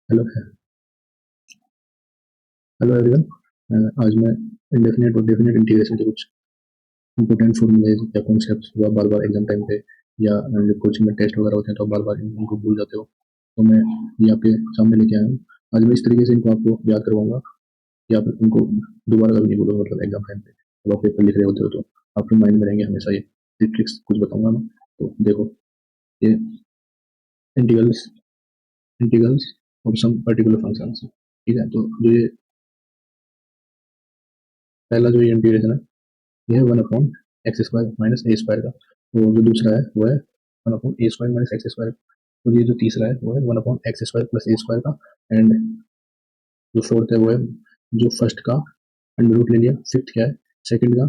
Hello. Hello everyone. आज मैं indefinite और डेफिनेट इंटीग्रेशन के कुछ इंपॉर्टेंट फॉर्मूलेज या कॉन्सेप्ट्स जो आप बार बार एग्जाम टाइम पे या जब कोचिंग में टेस्ट वगैरह होते हैं तो आप बार बार इनको भूल जाते हो, तो मैं ये आपके सामने लेके आया हूँ। आज मैं इस तरीके से इनको आपको याद करवाऊंगा कि आप इनको दोबारा कभी नहीं भूलोगे, मतलब एग्जाम टाइम पे जब आप पेपर लिख रहे होते हो तो आपके माइंड में रहेंगे हमेशा। ये ट्रिक्स कुछ बताऊंगा मैं, तो देखो। ये integrals integrals of some particular functions, ठीक है। तो जो ये पहला जो ये इंटीग्रेशन है, ये है one upon x square minus a square का। और जो दूसरा है वो है one upon a square minus x square. और ये जो तीसरा है वो है one upon x square plus a square का। एंड जो फोर्थ है वो है जो फर्स्ट का अंडर रूट ले लिया, फिफ्थ क्या है सेकंड का,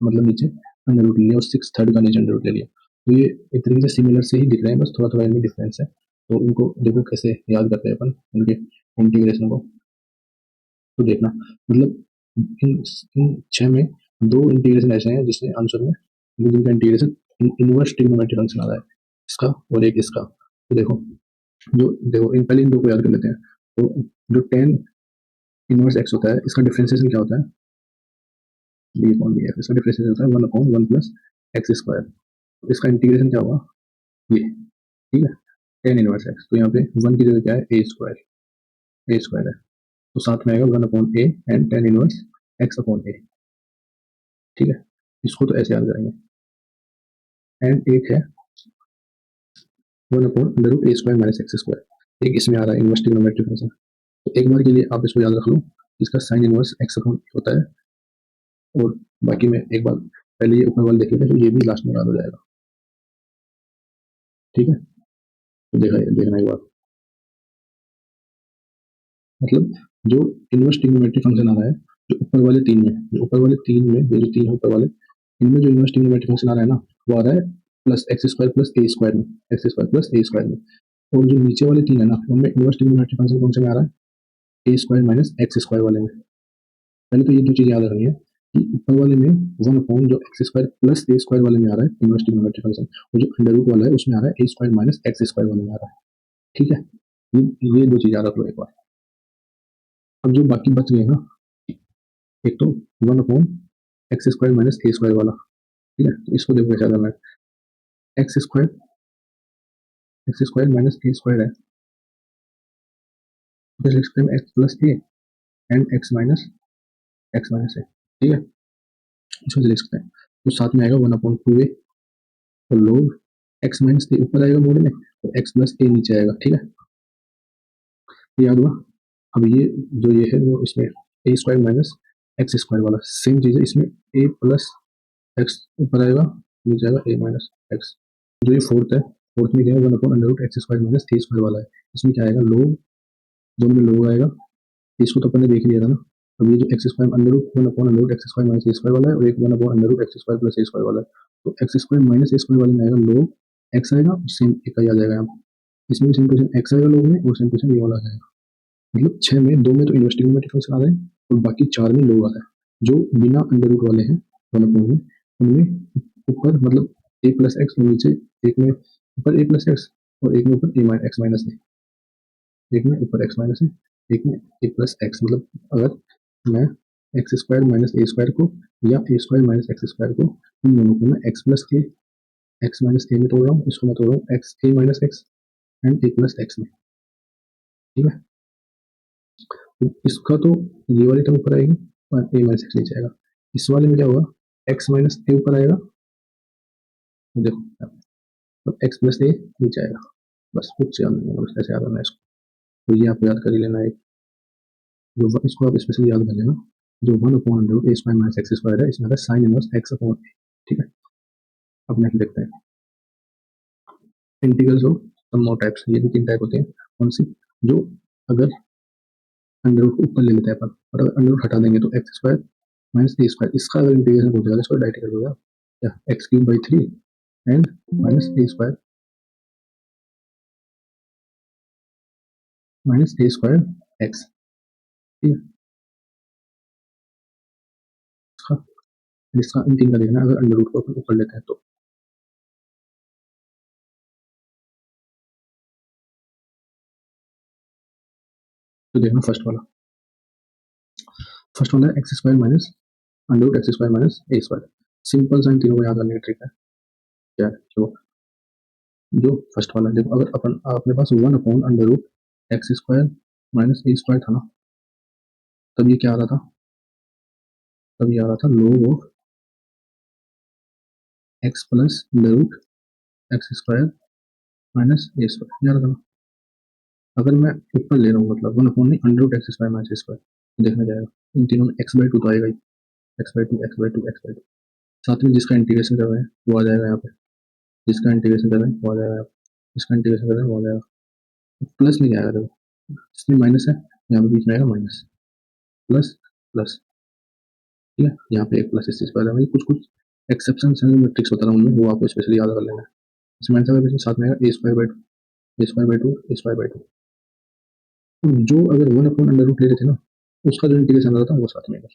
मतलब नीचे अंडर रूट ले लिया, और सिक्स थर्ड का नीचे अंडर रूट ले लिया। तो ये एक तरीके से सिमिलर से ही दिख रहे हैं, बस थोड़ा थोड़ा इनमें डिफरेंस है। तो इनको देखो कैसे याद करते हैं अपन उनके इंटीग्रेशन को। तो देखना, मतलब इन इन छह में दो इंटीग्रेशन ऐसे हैं जिसमें आंसर में जिनका इंटीग्रेशन इनवर्स ट्रिग्नोमेट्रिक फंक्शन आ रहा है, इसका और एक इसका। तो देखो, जो देखो इन पहले इन दो को याद कर लेते हैं। तो जो टेन इनवर्स एक्स होता है, इसका डिफरेंशिएशन क्या होता है, बी अपॉन बी एक्स। इसका डिफरेंशिएशन होता है one upon one plus x square. तो इसका इंटीग्रेशन क्या होगा, ये, ठीक है। टेन इनवर्स एक्स, तो यहाँ पे वन की जगह क्या है, ए स्क्वायर। ए स्क्वायर है, तो साथ में आएगा one upon a and tan inverse x upon a, ठीक है। इसको तो ऐसे याद करेंगे। एंड एक है one upon under root a square minus x square, एक इसमें आ रहा है इनवर्स ट्रिग्नोमेट्रिक फंक्शन। तो एक बार के लिए आप इसको याद रख लो, इसका साइन इनवर्स एक्स अपॉन होता है। और बाकी में एक बार पहले ये ऊपर वाला देख लेते हैं, तो ये भी लास्ट में याद हो जाएगा, ठीक है। तो देखना एक बार, मतलब जो इनवर्स ट्रिग्नोमेट्रिक फंक्शन आ रहा है, जो ऊपर वाले तीन में, जो ऊपर वाले तीन में, ये जो तीन है ऊपर वाले, इनमें जो इनवर्स ट्रिग्नोमेट्रिक फंक्शन आ रहा है ना, वो आ रहा है plus x square plus a square में, x square plus a square में। और जो नीचे वाले तीन है ना, उनमें इनवर्स ट्रिग्नोमेट्रिक फंक्शन कौन से में आ रहा है, ए स्क्वायर माइनस एक्स स्क्वायर वाले में। पहले तो ये दो चीजें याद रखनी है कि ऊपर वाले में वन अपॉन जो x square plus a square वाले में आ रहा है इनवर्स ट्रिग्नोमेट्रिक फंक्शन, और जो अंडर रूट वाला है उसमें आ रहा है ए स्क्वायर माइनस एक्स स्क्वायर वाले में आ रहा है, ठीक है। ये दो चीज याद रख लो एक बार। अब जो बाकी बच गए ना, एक तो one upon x square minus a square वाला, ठीक है। तो इसको देखो कैसे करना है, x square minus a square है, तो लिख सकते हैं x plus a and x minus a, ठीक है। इसमें से लिख सकते हैं, तो साथ में आएगा वन अपॉन टू ए, तो लोग एक्स माइनस ए ऊपर आएगा मोड में, तो एक्स प्लस ए नीचे आएगा, ठीक है। ये याद हुआ। अब ये जो ये है वो इसमें ए स्क्वायर माइनस एक्स स्क्वायर वाला सेम चीज है, इसमें ए प्लस एक्स ऊपर आएगा, नीचे आएगा ए माइनस एक्स। जो ये फोर्थ है, फोर्थ में क्या है, one upon under root x square minus a square वाला है, इसमें क्या आएगा, लोग, दोनों में लोग आएगा। इसको तो अपन ने देख लिया था ना। अब ये जो x square under root one upon under root x square minus a square वाला है, और एक one upon under root x square plus a square वाला है। तो x square minus a square वाले में आएगा लोग एक्स आएगा, सेम एक ही आ जाएगा यहाँ पे। इसमें सेम क्वेश्चन एक्स आएगा लोग में, और सेम क्वेश्चन ये वाला आ जाएगा। मतलब छह में दो में तो इन्वेस्टिंग फंक्शन आ रहे हैं, और बाकी चार में लोग आ रहे हैं। जो बिना अंडर रूट वाले हैं वन अपॉन में, उनमें ऊपर मतलब ए प्लस एक्स, और नीचे एक में ऊपर ए प्लस एक्स, और एक में ऊपर ए एक्स माइनस है, एक में ऊपर एक्स माइनस है, एक में ए प्लस एक्स। मतलब अगर मैं x square minus a square को, या ए स्क्वायर माइनस एक्स स्क्वायर को, इन दोनों को मैं एक्स प्लस ए एक्स माइनस ए में तोड़ रहा हूँ, इसको मैं तोड़ रहा हूँ x A minus x and A plus x में, ठीक है। तो इसका तो ये वाली टर्म ऊपर आएगी और ए माइनस एक्स नीचे आएगा। इस वाले में क्या होगा, एक्स माइनस ए ऊपर आएगा, देखो, तो एक्स प्लस ए नीचे आएगा। बस कुछ याद नहीं है, बस ऐसे याद करना है इसको। तो ये आपको याद कर ही लेना है। जो इसको आप स्पेशली याद कर लेना, जो one upon under root a square minus x square है, इसमें sine inverse x upon a, ठीक है। अब नेक्स्ट देखते हैं integrals of some more types. ये भी तीन टाइप होते हैं, कौन सी, जो अगर अंडर रूट ऊपर ले लेते हैं अपन, और अगर अंडर रूट हटा देंगे तो x square minus a square, इसका अगर इंटीग्रेशन हो जाएगा, इसको डायरेक्ट कर दोगे क्या, x cube by three and minus a square x, ठीक है। इसका इसका इन तीन का देखना, अगर अंडर रूट को अपन ऊपर लेते हैं तो। तो देखना फर्स्ट वाला है x square minus under root x square minus a square. Simple सा इन तीनों को याद करने की ट्रिक है। क्या है जो फर्स्ट वाला है, देखो अगर अपन अपने पास 1 under root x square minus a square था ना, तब ये क्या आ रहा था, तब ये आ रहा था log of x plus under root x square minus a square याद रखना। अगर मैं ऊपर ले रहा हूँ मतलब 1 नहीं under root x square minus a square, तो देखना जाएगा इन तीनों में एक्स बाई टू तो आएगा ही, x by two x by two x by two, साथ में जिसका इंटीग्रेशन कर रहे हैं वो आ जाएगा यहाँ पे, जिसका इंटीग्रेशन कर रहे हैं वो आ जाएगा, जिसका इंटीग्रेशन कर रहे हैं वो आ जाएगा। प्लस में क्या आएगा देखो, इसमें माइनस है, यहाँ पे बीच में आएगा माइनस प्लस प्लस, ठीक है यहाँ पे एक प्लस इस चीज पर आएगा। कुछ कुछ एक्सेप्शन है मैं ट्रिक्स बता रहा हूँ उनमें, वो आपको स्पेशली याद कर लेना है। इसमें आंसर साथ में आएगा a square by two, a square by two, a square by two. जो अगर 1/√, ले रहे थे ना, उसका जो इंटीग्रेशन आ रहा था वो साथ में इधर,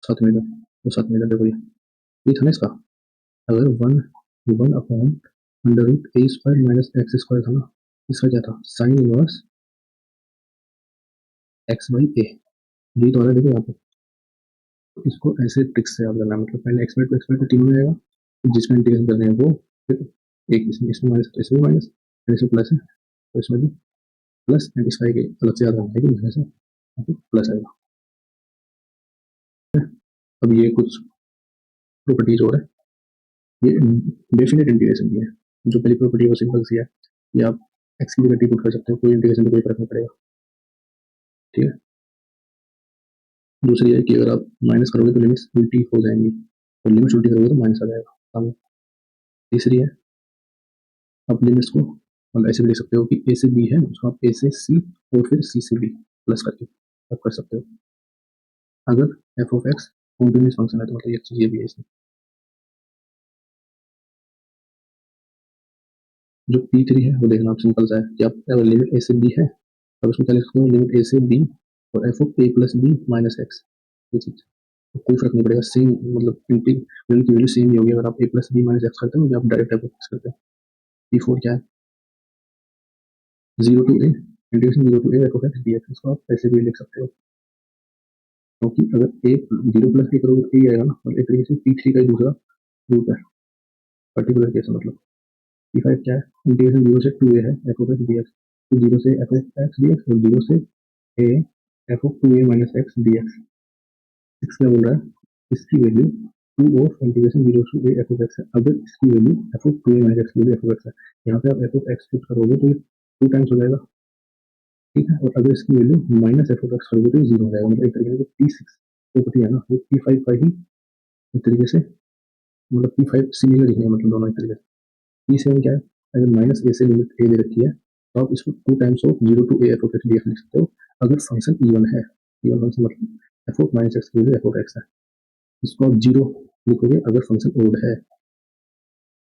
साथ में इधर, वो साथ में इधर देखो ये था ना इसका, अगर 1/√, ए स्क्वायर माइनस एक्स स्क्वायर था ना, इसका क्या था साइन इनवर्स एक्स बाई ए, यही तो आ रहा है देखो यहाँ पे। इसको ऐसे ट्रिक्स से याद करना है, मतलब पहले एक्स बाई टू तीनों में आएगा, जिसका इंटीग्रेशन करने हैं वो, फिर एक इसमें माइनस, तो इसमें माइनस, फिर इसमें प्लस है तो इसमें भी प्लस, एंड इसका एक अलग से याद रखना है कि माइनस है प्लस आएगा। अब ये कुछ प्रॉपर्टीज और है, ये डेफिनेट इंटीग्रेशन की है। जो पहली प्रॉपर्टी है वो सिंपल सी है, ये आप एक्स की जगह टी पुट कर सकते हो, कोई इंटीग्रेशन का कोई फर्क नहीं पड़ेगा, ठीक है। दूसरी है कि अगर आप माइनस करोगे तो लिमिट्स उल्टी हो जाएंगी, और लिमिट्स उल्टी करोगे तो माइनस आ जाएगा सामने। तीसरी है आप लिमिट्स को मतलब ऐसे भी लिख सकते हो कि ए से बी है उसको आप ए से सी और फिर सी से बी प्लस करके आप कर सकते हो। अगर F of x continuous function है तो मतलब ये चीज ये भी है इसमें। जो P3 है वो देखना आप सिंपल सा है कि आप अगर लिमिट ए से बी है अब उसमें क्या लिख सकते हो, लिमिट ए से बी और f of a plus b minus x, ये चीज तो कोई फर्क नहीं पड़ेगा, सेम मतलब इंटीग्रल की वैल्यू सेम ही होगी। अगर आप ए प्लस बी माइनस एक्स करते हो या आप डायरेक्ट एफ ऑफ एक्स करते हो। P4 क्या है, 0 to a integration 0 to a F of x D x, इसको आप ऐसे भी लिख सकते हो, क्योंकि अगर ए 0 + a करोगे तो ए आएगा ना, मतलब एक तरीके से P3 का ही दूसरा रूप है पर्टिकुलर केस मतलब। P5 क्या है, इंटीग्रेशन 0 से 2a है F of x D x, तो 0 से F of x D x और 0 से A F of 2a minus x D x. Six क्या बोल रहा है, इसकी value 2 of integration 0 to a F of x है, अगर इसकी value F of 2a minus x value F of x है, यहाँ पे आप एफ ऑफ एक्स पुट करोगे तो ये 2 टाइम्स हो जाएगा, ठीक है। और अगर इसकी value minus F of x करोगे तो ये 0 हो जाएगा, मतलब एक तरीके से P6 प्रॉपर्टी है ना वो P5 का ही एक तरीके से, मतलब P5 सिमिलर ही है, मतलब दोनों एक तरीके से। P7 क्या है, अगर माइनस ए से लिमिट ए दे रखी है तो आप इसको 2 times of 0 to a F of x D x लिख सकते हो, अगर फंक्शन इवन है, इवन फंक्शन मतलब एफ ऑफ माइनस एक्स की वैल्यू एफ ऑफ एक्स है। इसको आप 0 लिखोगे अगर फंक्शन ओड है,